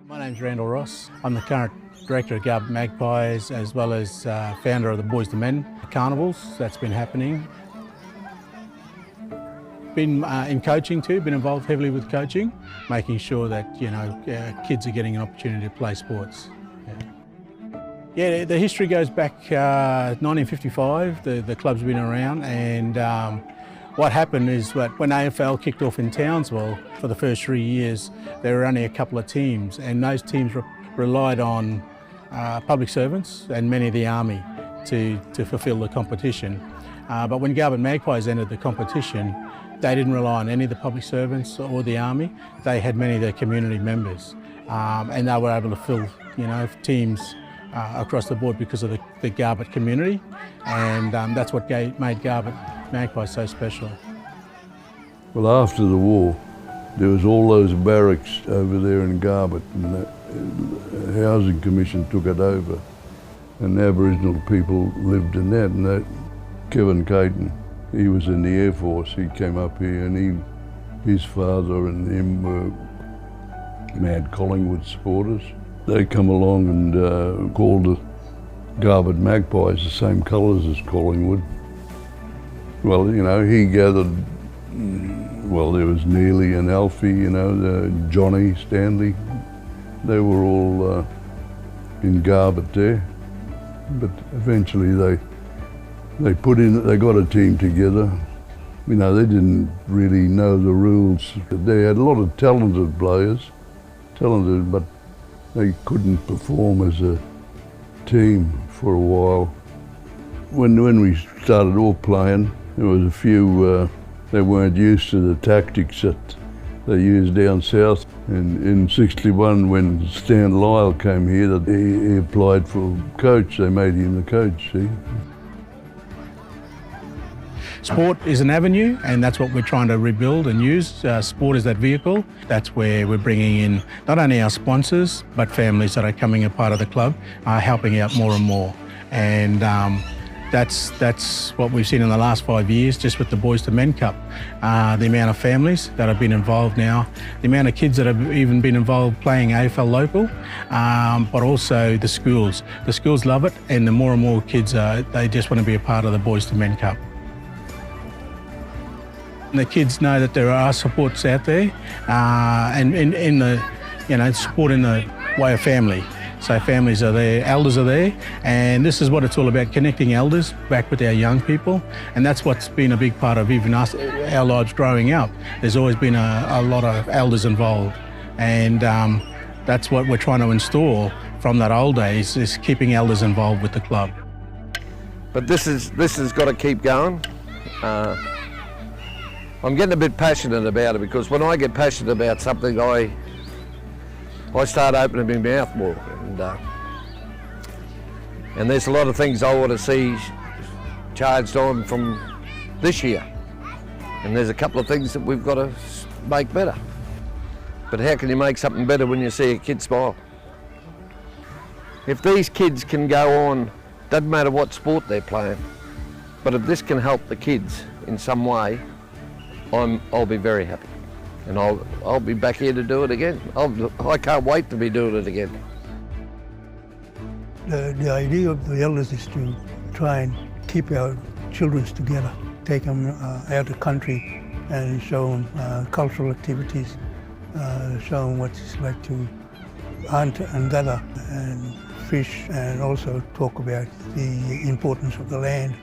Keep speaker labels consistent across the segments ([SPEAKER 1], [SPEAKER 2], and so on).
[SPEAKER 1] My name's Randall Ross. I'm the current director of Garbutt Magpies, as well as founder of the Boys to Men carnivals. That's been happening. Been in coaching too, been involved heavily with coaching, making sure that, kids are getting an opportunity to play sports. Yeah, the history goes back 1955, the club's been around, and what happened is that when AFL kicked off in Townsville for the first 3 years, there were only a couple of teams, and those teams relied on public servants and many of the army to fulfil the competition. But when Garbutt Magpies entered the competition, they didn't rely on any of the public servants or the army. They had many of their community members, and they were able to fill, teams across the board because of the Garbutt community, and that's what made Garbutt Magpies so special.
[SPEAKER 2] Well, after the war, there was all those barracks over there in Garbutt, and the Housing Commission took it over, and Aboriginal people lived in that. And Kevin Caton, he was in the Air Force. He came up here, and his father and him were mad Collingwood supporters. They come along and called the Garbutt Magpies the same colours as Collingwood. Well, he gathered, there was Neely and Alfie, Johnny, Stanley. They were all in Garbutt there. But eventually they got a team together. They didn't really know the rules. They had a lot of talented players, but they couldn't perform as a team for a while. When we started off playing, there was a few, they weren't used to the tactics that they used down south. And in '61, when Stan Lyle came here, he applied for coach. They made him the coach, see.
[SPEAKER 1] Sport is an avenue, and that's what we're trying to rebuild and use. Sport is that vehicle. That's where we're bringing in not only our sponsors, but families that are coming a part of the club, helping out more and more. And that's what we've seen in the last 5 years, just with the Boys to Men Cup. The amount of families that have been involved now, the amount of kids that have even been involved playing AFL local, but also the schools. The schools love it, and the more and more kids, they just want to be a part of the Boys to Men Cup. And the kids know that there are supports out there, and in the, support in the way of family. So families are there, elders are there, and this is what it's all about, connecting elders back with our young people. And that's what's been a big part of even us, our lives growing up. There's always been a lot of elders involved, and that's what we're trying to install from that old days, is keeping elders involved with the club.
[SPEAKER 3] But this has got to keep going. I'm getting a bit passionate about it, because when I get passionate about something, I start opening my mouth more, and there's a lot of things I want to see charged on from this year, and there's a couple of things that we've got to make better. But how can you make something better when you see a kid smile? If these kids can go on, doesn't matter what sport they're playing, but if this can help the kids in some way, I'll be very happy, and I'll be back here to do it again. I can't wait to be doing it again.
[SPEAKER 4] The idea of the elders is to try and keep our children together, take them out of the country and show them cultural activities, show them what it's like to hunt and gather and fish, and also talk about the importance of the land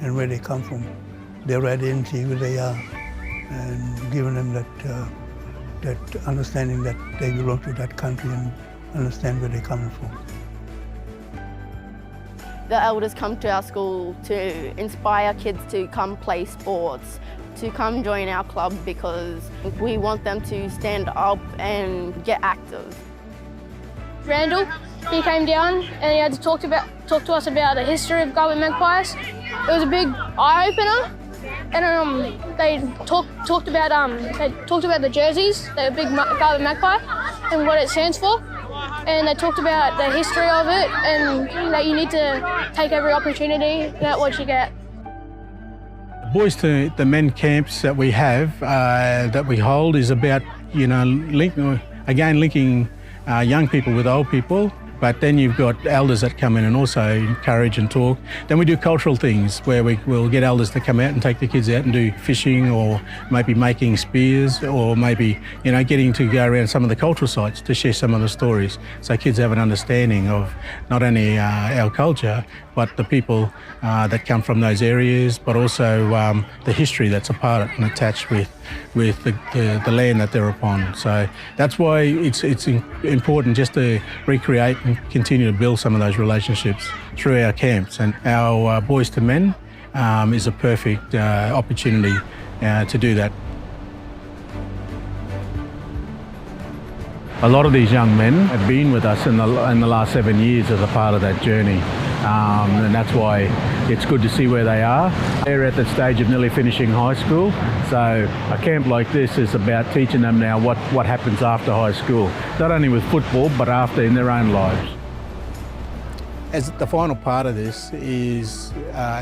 [SPEAKER 4] and where they come from, their identity, who they are, and giving them that understanding that they belong to that country and understand where they're coming from.
[SPEAKER 5] The elders come to our school to inspire kids to come play sports, to come join our club, because we want them to stand up and get active.
[SPEAKER 6] Randall, he came down and he had to talk to us about the history of Garbutt Magpies. It was a big eye-opener. And they talked about the jerseys, the big Garbutt Magpie, and what it stands for. And they talked about the history of it, and that you need to take every opportunity about what you get.
[SPEAKER 1] Boys to the Men camps that we have, that we hold, is about, you know, linking young people with old people. But then you've got elders that come in and also encourage and talk. Then we do cultural things where we'll get elders to come out and take the kids out and do fishing, or maybe making spears, or maybe, you know, getting to go around some of the cultural sites to share some of the stories, so kids have an understanding of not only our culture, but the people that come from those areas, but also the history that's a part of and attached with the land that they're upon. So that's why it's important just to recreate and continue to build some of those relationships through our camps. And our Boys to Men is a perfect opportunity to do that. A lot of these young men have been with us in the last 7 years as a part of that journey. And that's why it's good to see where they are. They're at the stage of nearly finishing high school, so a camp like this is about teaching them now what happens after high school, not only with football but after in their own lives. As the final part of this is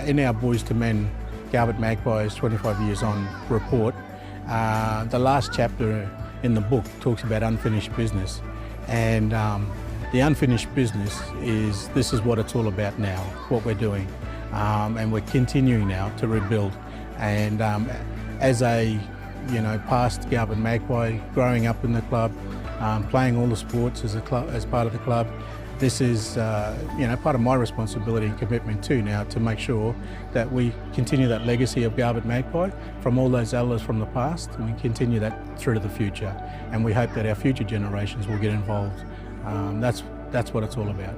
[SPEAKER 1] in our Boys to Men Garbutt Magpies 25 years on report, the last chapter in the book talks about unfinished business, and the unfinished business this is what it's all about now, what we're doing, and we're continuing now to rebuild. And as a past Garbutt Magpie, growing up in the club, playing all the sports as part of the club, this is part of my responsibility and commitment too now, to make sure that we continue that legacy of Garbutt Magpie from all those elders from the past, and we continue that through to the future. And we hope that our future generations will get involved. That's what it's all about.